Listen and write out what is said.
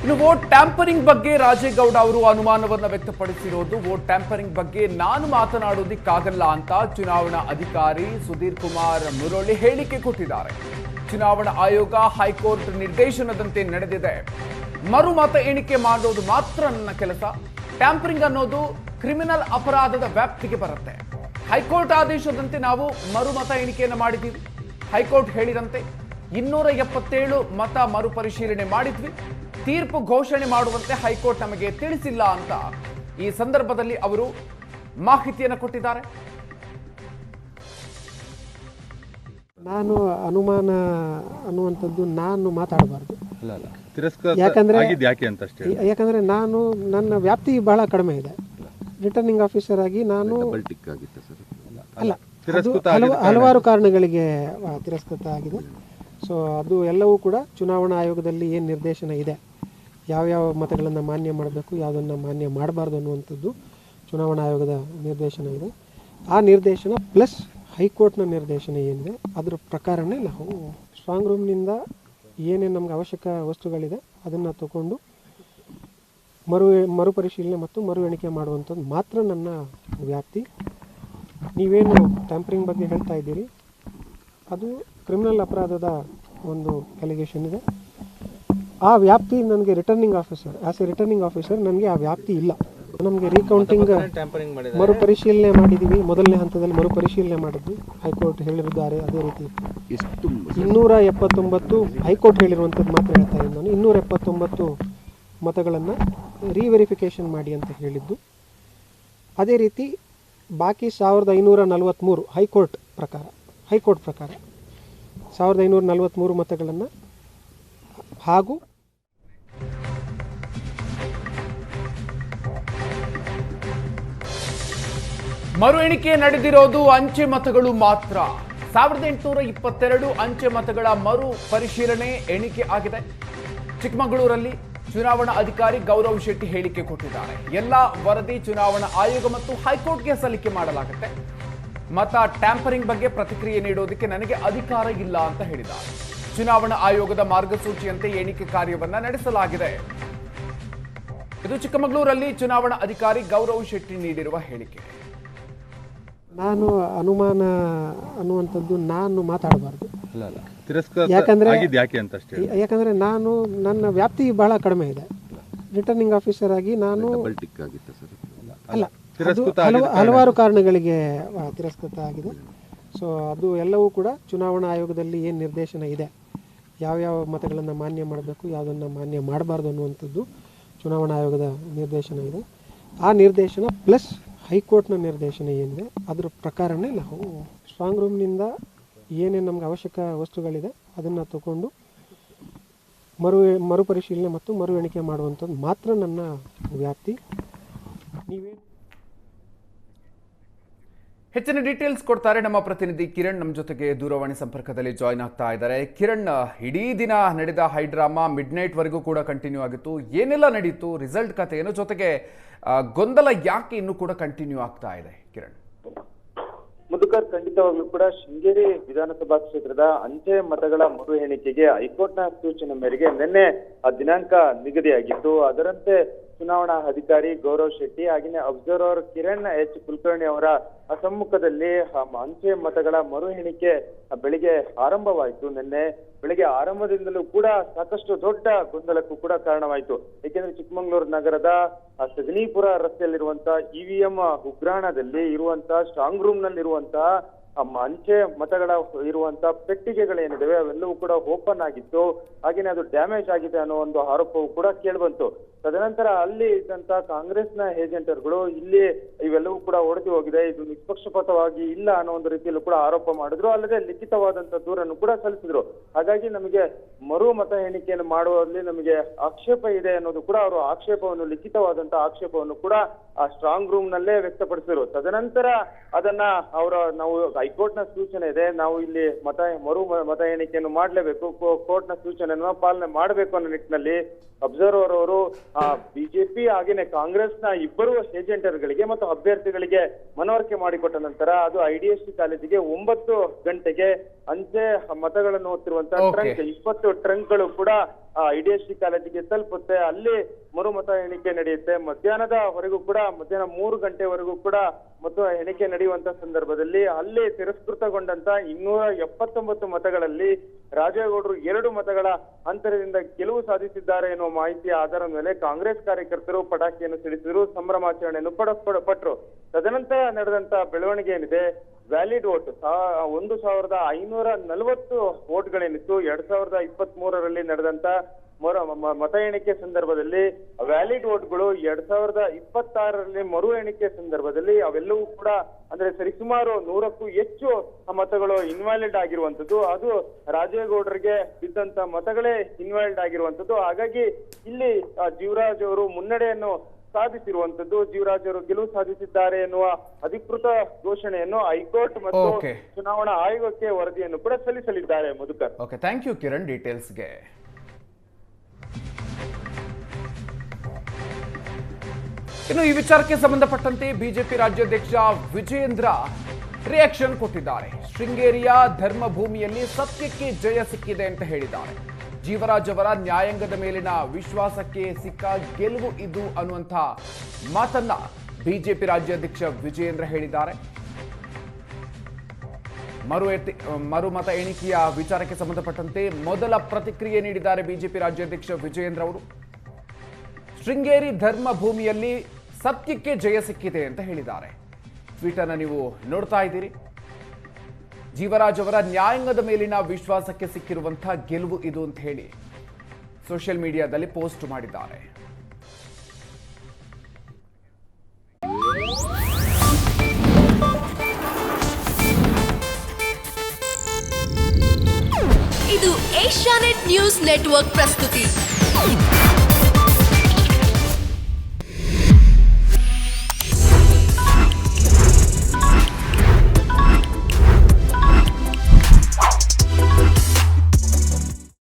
ಇನ್ನು vote tampering ಬಗ್ಗೆ ರಾಜೇಗೌಡ ಅವರು ಅನುಮಾನವನ್ನ ವ್ಯಕ್ತಪಡಿಸಿರೋದು. ವೋಟ್ ಟ್ಯಾಂಪರಿಂಗ್ ಬಗ್ಗೆ ನಾನು ಮಾತನಾಡೋದಿಕ್ಕಾಗಲ್ಲ ಅಂತ ಚುನಾವಣಾ ಅಧಿಕಾರಿ ಸುಧೀರ್ ಕುಮಾರ್ ಮುರಳಿ ಹೇಳಿಕೆ ಕೊಟ್ಟಿದ್ದಾರೆ. ಚುನಾವಣಾ ಆಯೋಗ ಹೈಕೋರ್ಟ್ ನಿರ್ದೇಶನದಂತೆ ನಡೆದಿದೆ. ಮರು ಮತ ಎಣಿಕೆ ಮಾಡೋದು ಮಾತ್ರ ನನ್ನ ಕೆಲಸ. ಟ್ಯಾಂಪರಿಂಗ್ ಅನ್ನೋದು ಕ್ರಿಮಿನಲ್ ಅಪರಾಧದ ವ್ಯಾಪ್ತಿಗೆ ಬರುತ್ತೆ. ಹೈಕೋರ್ಟ್ ಆದೇಶದಂತೆ ನಾವು ಮರು ಮತ ಎಣಿಕೆಯನ್ನು ಮಾಡಿದ್ದೀವಿ. ಹೈಕೋರ್ಟ್ ಹೇಳಿದಂತೆ 277 ಮತ ಮರುಪರಿಶೀಲನೆ ಮಾಡಿದ್ವಿ. ತೀರ್ಪು ಘೋಷಣೆ ಮಾಡುವಂತೆ ಹೈಕೋರ್ಟ್ ನಮಗೆ ತಿಳಿಸಿಲ್ಲ ಅಂತ ಈ ಸಂದರ್ಭದಲ್ಲಿ ಅವರು ಮಾಹಿತಿಯನ್ನು ಕೊಟ್ಟಿದ್ದಾರೆ. ನಾನು ಅನುಮಾನ ಅನ್ನುವಂಥದ್ದು ನಾನು ಮಾತಾಡಬಾರ್ದು. ಯಾಕಂದ್ರೆ ನಾನು ನನ್ನ ವ್ಯಾಪ್ತಿ ಬಹಳ ಕಡಿಮೆ ಇದೆ. ರಿಟರ್ನಿಂಗ್ ಆಫೀಸರ್ ಆಗಿ ನಾನು ಅಲ್ಲ, ಹಲವಾರು ಕಾರಣಗಳಿಗೆ ತಿರಸ್ಕೃತ ಆಗಿದೆ. ಸೊ ಅದು ಎಲ್ಲವೂ ಕೂಡ ಚುನಾವಣಾ ಆಯೋಗದಲ್ಲಿ ಏನು ನಿರ್ದೇಶನ ಇದೆ, ಯಾವ್ಯಾವ ಮತಗಳನ್ನು ಮಾನ್ಯ ಮಾಡಬೇಕು, ಯಾವುದನ್ನು ಮಾನ್ಯ ಮಾಡಬಾರ್ದು ಅನ್ನುವಂಥದ್ದು ಚುನಾವಣಾ ಆಯೋಗದ ನಿರ್ದೇಶನ ಇದೆ. ಆ ನಿರ್ದೇಶನ ಪ್ಲಸ್ ಹೈಕೋರ್ಟ್ನ ನಿರ್ದೇಶನ ಏನಿದೆ ಅದರ ಪ್ರಕಾರನೇ ನಾವು ಸ್ಟ್ರಾಂಗ್ ರೂಮ್ನಿಂದ ಏನೇನು ನಮ್ಗೆ ಅವಶ್ಯಕ ವಸ್ತುಗಳಿದೆ ಅದನ್ನು ತಗೊಂಡು ಮರುಪರಿಶೀಲನೆ ಮತ್ತು ಮರು ಎಣಿಕೆ ಮಾಡುವಂಥದ್ದು ಮಾತ್ರ ನನ್ನ ವ್ಯಾಪ್ತಿ. ನೀವೇನು ಟ್ಯಾಂಪರಿಂಗ್ ಬಗ್ಗೆ ಹೇಳ್ತಾ ಇದ್ದೀರಿ, ಅದು ಕ್ರಿಮಿನಲ್ ಅಪರಾಧದ ಒಂದು ಅಲಿಗೇಷನ್ ಇದೆ. ಆ ವ್ಯಾಪ್ತಿ ನನಗೆ returning officer, as A returning officer ನನಗೆ ಆ ವ್ಯಾಪ್ತಿ ಇಲ್ಲ. ನಮಗೆ ರೀಕೌಂಟಿಂಗ್ ಮರುಪರಿಶೀಲನೆ ಮಾಡಿದ್ದೀವಿ. ಮೊದಲನೇ ಹಂತದಲ್ಲಿ ಮರುಪರಿಶೀಲನೆ ಮಾಡಿದ್ವಿ. ಹೈಕೋರ್ಟ್ ಹೇಳಿರುತ್ತಾರೆ. ಅದೇ ರೀತಿ 279 ಹೈಕೋರ್ಟ್ ಹೇಳಿರುವಂಥದ್ದು ಮಾತ್ರ ಹೇಳ್ತಾ ಇದ್ದೀನಿ ನಾನು. 279 ಮತಗಳನ್ನು ರೀವೆರಿಫಿಕೇಷನ್ ಮಾಡಿ ಅಂತ ಹೇಳಿದ್ದು. ಅದೇ ರೀತಿ ಬಾಕಿ 1543 ಹೈಕೋರ್ಟ್ ಪ್ರಕಾರ 1543 ಮತಗಳನ್ನು ಹಾಗೂ ಮರು ಎಣಿಕೆ ನಡೆದಿರೋದು ಅಂಚೆ ಮತಗಳು ಮಾತ್ರ. 1822 ಅಂಚೆ ಮತಗಳ ಮರು ಪರಿಶೀಲನೆ ಎಣಿಕೆ ಆಗಿದೆ. ಚಿಕ್ಕಮಗಳೂರಲ್ಲಿ ಚುನಾವಣಾ ಅಧಿಕಾರಿ ಗೌರವ್ ಶೆಟ್ಟಿ ಹೇಳಿಕೆ ಕೊಟ್ಟಿದ್ದಾರೆ. ಎಲ್ಲ ವರದಿ ಚುನಾವಣಾ ಆಯೋಗ ಮತ್ತು ಹೈಕೋರ್ಟ್ಗೆ ಸಲ್ಲಿಕೆ ಮಾಡಲಾಗುತ್ತೆ. ಮತ ಟ್ಯಾಂಪರಿಂಗ್ ಬಗ್ಗೆ ಪ್ರತಿಕ್ರಿಯೆ ನೀಡೋದಕ್ಕೆ ನನಗೆ ಅಧಿಕಾರ ಇಲ್ಲ ಅಂತ ಹೇಳಿದ್ದಾರೆ. ಚುನಾವಣಾ ಆಯೋಗದ ಮಾರ್ಗಸೂಚಿಯಂತೆ ಎಣಿಕೆ ಕಾರ್ಯವನ್ನ ನಡೆಸಲಾಗಿದೆ. ಇದು ಚಿಕ್ಕಮಗಳೂರಲ್ಲಿ ಚುನಾವಣಾ ಅಧಿಕಾರಿ ಗೌರವ್ ಶೆಟ್ಟಿ ನೀಡಿರುವ ಹೇಳಿಕೆ. ನಾನು ಅನುಮಾನ ಅನ್ನುವಂಥದ್ದು ನಾನು ಮಾತಾಡಬಾರ್ದು. ಯಾಕಂದ್ರೆ ನಾನು ನನ್ನ ವ್ಯಾಪ್ತಿ ಬಹಳ ಕಡಿಮೆ ಇದೆ. ರಿಟರ್ನಿಂಗ್ ಆಫೀಸರ್ ಆಗಿ ನಾನು ಅಲ್ಲ, ಹಲವಾರು ಕಾರಣಗಳಿಗೆ ತಿರಸ್ಕೃತ ಆಗಿದೆ. ಸೊ ಅದು ಎಲ್ಲವೂ ಕೂಡ ಚುನಾವಣಾ ಆಯೋಗದಲ್ಲಿ ಏನು ನಿರ್ದೇಶನ ಇದೆ, ಯಾವ್ಯಾವ ಮತಗಳನ್ನು ಮಾನ್ಯ ಮಾಡಬೇಕು, ಯಾವುದನ್ನು ಮಾನ್ಯ ಮಾಡಬಾರ್ದು ಅನ್ನುವಂಥದ್ದು ಚುನಾವಣಾ ಆಯೋಗದ ನಿರ್ದೇಶನ ಇದೆ. ಆ ನಿರ್ದೇಶನ ಪ್ಲಸ್ ಹೈಕೋರ್ಟ್ನ ನಿರ್ದೇಶನ ಏನಿದೆ ಅದರ ಪ್ರಕಾರನೇ ನಾವು ಸ್ಟ್ರಾಂಗ್ ರೂಮ್ನಿಂದ ಏನೇನು ನಮ್ಗೆ ಅವಶ್ಯಕ ವಸ್ತುಗಳಿದೆ ಅದನ್ನು ತಗೊಂಡು ಮರುಪರಿಶೀಲನೆ ಮತ್ತು ಮರು ಎಣಿಕೆ ಮಾಡುವಂಥದ್ದು ಮಾತ್ರ ನನ್ನ ವ್ಯಾಪ್ತಿ. ಹೆಚ್ಚಿನ ಡೀಟೇಲ್ಸ್ ಕೊಡ್ತಾರೆ ನಮ್ಮ ಪ್ರತಿನಿಧಿ ಕಿರಣ್. ನಮ್ಮ ಜೊತೆಗೆ ದೂರವಾಣಿ ಸಂಪರ್ಕದಲ್ಲಿ ಜಾಯ್ನ್ ಆಗ್ತಾ ಇದ್ದಾರೆ. ಕಿರಣ್, ಇಡೀ ದಿನ ನಡೆದ ಹೈಡ್ರಾಮಾ ಮಿಡ್ ನೈಟ್ ವರೆಗೂ ಕೂಡ ಕಂಟಿನ್ಯೂ ಆಗಿತ್ತು. ಏನೆಲ್ಲ ನಡೀತು, ರಿಸಲ್ಟ್ ಕತೆ ಏನು, ಜೊತೆಗೆ ಗೊಂದಲ ಯಾಕೆ ಇನ್ನೂ ಕೂಡ ಕಂಟಿನ್ಯೂ ಆಗ್ತಾ ಇದೆ? ಕಿರಣ್, ಮಧುಕರ್, ಖಂಡಿತವಾಗ್ಲೂ ಕೂಡ ಶೃಂಗೇರಿ ವಿಧಾನಸಭಾ ಕ್ಷೇತ್ರದ ಅಂಚೆ ಮತಗಳ ಮರು ಎಣಿಕೆಗೆ ಹೈಕೋರ್ಟ್ನ ಸೂಚನೆ ಮೇರೆಗೆ ನಿನ್ನೆ ದಿನಾಂಕ ನಿಗದಿಯಾಗಿತ್ತು. ಅದರಂತೆ ಚುನಾವಣಾ ಅಧಿಕಾರಿ ಗೌರವ್ ಶೆಟ್ಟಿ ಹಾಗೆಯೇ ಅಬ್ಸರ್ವರ್ ಕಿರಣ್ ಎಚ್ ಕುಲಕರ್ಣಿ ಅವರ ಸಮ್ಮುಖದಲ್ಲಿ ಅಂಚೆ ಮತಗಳ ಮರು ಎಣಿಕೆ ಬೆಳಿಗ್ಗೆ ಆರಂಭವಾಯಿತು. ನಿನ್ನೆ ಬೆಳಿಗ್ಗೆ ಆರಂಭದಿಂದಲೂ ಕೂಡ ಸಾಕಷ್ಟು ದೊಡ್ಡ ಗೊಂದಲಕ್ಕೂ ಕೂಡ ಕಾರಣವಾಯಿತು. ಏಕೆಂದ್ರೆ ಚಿಕ್ಕಮಗಳೂರು ನಗರದ ಸಗನೀಪುರ ರಸ್ತೆಯಲ್ಲಿರುವಂತಹ ಇವಿಎಂ ಉಗ್ರಾಣದಲ್ಲಿ ಇರುವಂತಹ ಸ್ಟ್ರಾಂಗ್ ರೂಮ್ ನಲ್ಲಿರುವಂತಹ ಅಂಚೆ ಮತಗಳ ಇರುವಂತಹ ಪೆಟ್ಟಿಗೆಗಳೇನಿದಾವೆ ಅವೆಲ್ಲವೂ ಕೂಡ ಓಪನ್ ಆಗಿತ್ತು. ಹಾಗೇನೆ ಅದು ಡ್ಯಾಮೇಜ್ ಆಗಿದೆ ಅನ್ನೋ ಒಂದು ಆರೋಪವೂ ಕೂಡ ಕೇಳಿಬಂತು. ತದನಂತರ ಅಲ್ಲಿ ಇದ್ದಂತ ಕಾಂಗ್ರೆಸ್ನ ಏಜೆಂಟರ್ಗಳು ಇಲ್ಲಿ ಇವೆಲ್ಲವೂ ಕೂಡ ಒಡೆದು ಹೋಗಿದೆ, ಇದು ನಿಷ್ಪಕ್ಷಪಾತವಾಗಿ ಇಲ್ಲ ಅನ್ನೋ ಒಂದು ರೀತಿಯಲ್ಲೂ ಕೂಡ ಆರೋಪ ಮಾಡಿದ್ರು. ಅಲ್ಲದೆ ಲಿಖಿತವಾದಂತ ದೂರನ್ನು ಕೂಡ ಸಲ್ಲಿಸಿದ್ರು. ಹಾಗಾಗಿ ನಮಗೆ ಮರು ಮತ ಎಣಿಕೆಯನ್ನು ಮಾಡುವಲ್ಲಿ ನಮಗೆ ಆಕ್ಷೇಪ ಇದೆ ಅನ್ನೋದು ಕೂಡ ಅವರು ಆಕ್ಷೇಪವನ್ನು ಲಿಖಿತವಾದಂತ ಆಕ್ಷೇಪವನ್ನು ಕೂಡ ಆ ಸ್ಟ್ರಾಂಗ್ ರೂಮ್ ನಲ್ಲೇ ವ್ಯಕ್ತಪಡಿಸಿದ್ರು. ತದನಂತರ ಅದನ್ನ ನಾವು ಹೈಕೋರ್ಟ್ನ ಸೂಚನೆ ಇದೆ, ನಾವು ಇಲ್ಲಿ ಮರು ಮತ ಎಣಿಕೆಯನ್ನು ಮಾಡಲೇಬೇಕು, ಕೋರ್ಟ್ನ ಸೂಚನೆಯನ್ನು ಪಾಲನೆ ಮಾಡಬೇಕು ಅನ್ನೋ ನಿಟ್ಟಿನಲ್ಲಿ ಅಬ್ಸರ್ವರ್ ಅವರು ಬಿಜೆಪಿ ಹಾಗೇನೆ ಕಾಂಗ್ರೆಸ್ನ ಇಬ್ಬರು ಏಜೆಂಟರ್ಗಳಿಗೆ ಮತ್ತು ಅಭ್ಯರ್ಥಿಗಳಿಗೆ ಮನವರಿಕೆ ಮಾಡಿಕೊಟ್ಟ ನಂತರ ಅದು IDSC ಕಾಲೇಜಿಗೆ 9 ಗಂಟೆಗೆ ಅಂಚೆ ಮತಗಳನ್ನು ಹೊತ್ತಿರುವಂತಹ ಟ್ರಂಕ್ 20 ಟ್ರಂಕ್ಗಳು ಕೂಡ IDSC ಕಾಲೇಜಿಗೆ ತಲುಪುತ್ತೆ. ಅಲ್ಲಿ ಮರು ಮತ ಎಣಿಕೆ ನಡೆಯುತ್ತೆ. ಮಧ್ಯಾಹ್ನದವರೆಗೂ ಕೂಡ, ಮಧ್ಯಾಹ್ನ 3 ಗಂಟೆವರೆಗೂ ಕೂಡ ಮತ ಎಣಿಕೆ ನಡೆಯುವಂತ ಸಂದರ್ಭದಲ್ಲಿ ಅಲ್ಲಿ ತಿರಸ್ಕೃತಗೊಂಡಂತ 279 ಮತಗಳಲ್ಲಿ ರಾಜೇಗೌಡರು 2 ಮತಗಳ ಅಂತರದಿಂದ ಗೆಲುವು ಸಾಧಿಸಿದ್ದಾರೆ ಎನ್ನುವ ಮಾಹಿತಿಯ ಆಧಾರದ ಮೇಲೆ ಕಾಂಗ್ರೆಸ್ ಕಾರ್ಯಕರ್ತರು ಪಟಾಕಿಯನ್ನು ಸಿಡಿಸಿದ್ರು, ಸಂಭ್ರಮಾಚರಣೆಯನ್ನು ಪಟ್ಟರು. ತದನಂತರ ನಡೆದಂತ ಬೆಳವಣಿಗೆ ಏನಿದೆ, ವ್ಯಾಲಿಡ್ ವೋಟ್ 1540 ವೋಟ್ಗಳೇನಿತ್ತು 2023ರಲ್ಲಿ ನಡೆದಂತ ಮತ ಎಣಿಕೆ ಸಂದರ್ಭದಲ್ಲಿ ವ್ಯಾಲಿಡ್ ವೋಟ್ಗಳು 2026ರಲ್ಲಿ ಮರು ಎಣಿಕೆ ಸಂದರ್ಭದಲ್ಲಿ ಅವೆಲ್ಲವೂ ಕೂಡ ಅಂದ್ರೆ ಸರಿಸುಮಾರು 100ಕ್ಕೂ ಹೆಚ್ಚು ಮತಗಳು ಇನ್ವ್ಯಾಲಿಡ್ ಆಗಿರುವಂತದ್ದು. ಅದು ರಾಜೇಗೌಡರಿಗೆ ಬಿದ್ದಂತ ಮತಗಳೇ ಇನ್ವ್ಯಾಲಿಡ್ ಆಗಿರುವಂತದ್ದು. ಹಾಗಾಗಿ ಇಲ್ಲಿ ಜೀವರಾಜ್ ಅವರು ಮುನ್ನಡೆಯನ್ನು ಸಾಧಿಸಿರುವಂತದ್ದು, ಜೀವರಾಜ್ ಅವರು ಗೆಲುವು ಸಾಧಿಸಿದ್ದಾರೆ ಎನ್ನುವ ಅಧಿಕೃತ ಘೋಷಣೆಯನ್ನು ಹೈಕೋರ್ಟ್ ಮತ್ತು ಚುನಾವಣಾ ಆಯೋಗಕ್ಕೆ ವರದಿಯನ್ನು ಕೂಡ ಸಲ್ಲಿಸಲಿದ್ದಾರೆ. Madhukar. Okay, thank you Kiran ಡೀಟೇಲ್ಸ್ಗೆ. ಇನ್ನು ಈ ವಿಚಾರಕ್ಕೆ ಸಂಬಂಧಪಟ್ಟಂತೆ ಬಿಜೆಪಿ ರಾಜ್ಯಾಧ್ಯಕ್ಷ ವಿಜಯೇಂದ್ರ ರಿಯಾಕ್ಷನ್ ಕೊಟ್ಟಿದ್ದಾರೆ. ಶೃಂಗೇರಿಯ ಧರ್ಮಭೂಮಿಯಲ್ಲಿ ಸತ್ಯಕ್ಕೆ ಜಯ ಸಿಕ್ಕಿದೆ ಅಂತ ಹೇಳಿದ್ದಾರೆ. ಜೀವರಾಜ್ ಅವರ ನ್ಯಾಯಾಂಗದ ಮೇಲಿನ ವಿಶ್ವಾಸಕ್ಕೆ ಸಿಕ್ಕ ಗೆಲುವು ಇದು ಅನ್ನುವಂಥ ಮಾತನ್ನ ಬಿಜೆಪಿ ರಾಜ್ಯಾಧ್ಯಕ್ಷ ವಿಜಯೇಂದ್ರ ಹೇಳಿದ್ದಾರೆ. ಮರು ಮತ ಎಣಿಕೆಯ ವಿಚಾರಕ್ಕೆ ಸಂಬಂಧಪಟ್ಟಂತೆ ಮೊದಲ ಪ್ರತಿಕ್ರಿಯೆ ನೀಡಿದ್ದಾರೆ ಬಿಜೆಪಿ ರಾಜ್ಯಾಧ್ಯಕ್ಷ ವಿಜಯೇಂದ್ರ ಅವರು. ಶೃಂಗೇರಿ ಧರ್ಮಭೂಮಿಯಲ್ಲಿ ಸತ್ಯಕ್ಕೆ ಜಯ ಸಿಕ್ಕಿದೆ ಅಂತ ಹೇಳಿದ್ದಾರೆ. ಟ್ವೀಟ್ ಅನ್ನು ನೀವು ನೋಡ್ತಾ ಇದ್ದೀರಿ. ಜೀವರಾಜ್ ಅವರ ನ್ಯಾಯಾಂಗದ ಮೇಲಿನ ವಿಶ್ವಾಸಕ್ಕೆ ಸಿಕ್ಕಿರುವಂತಹ ಗೆಲುವು ಇದು ಅಂತ ಹೇಳಿ ಸೋಷಿಯಲ್ ಮೀಡಿಯಾದಲ್ಲಿ ಪೋಸ್ಟ್ ಮಾಡಿದ್ದಾರೆ. ಇದು ಏಷ್ಯಾನೆಟ್ ನ್ಯೂಸ್ ನೆಟ್ವರ್ಕ್ ಪ್ರಸ್ತುತಿ.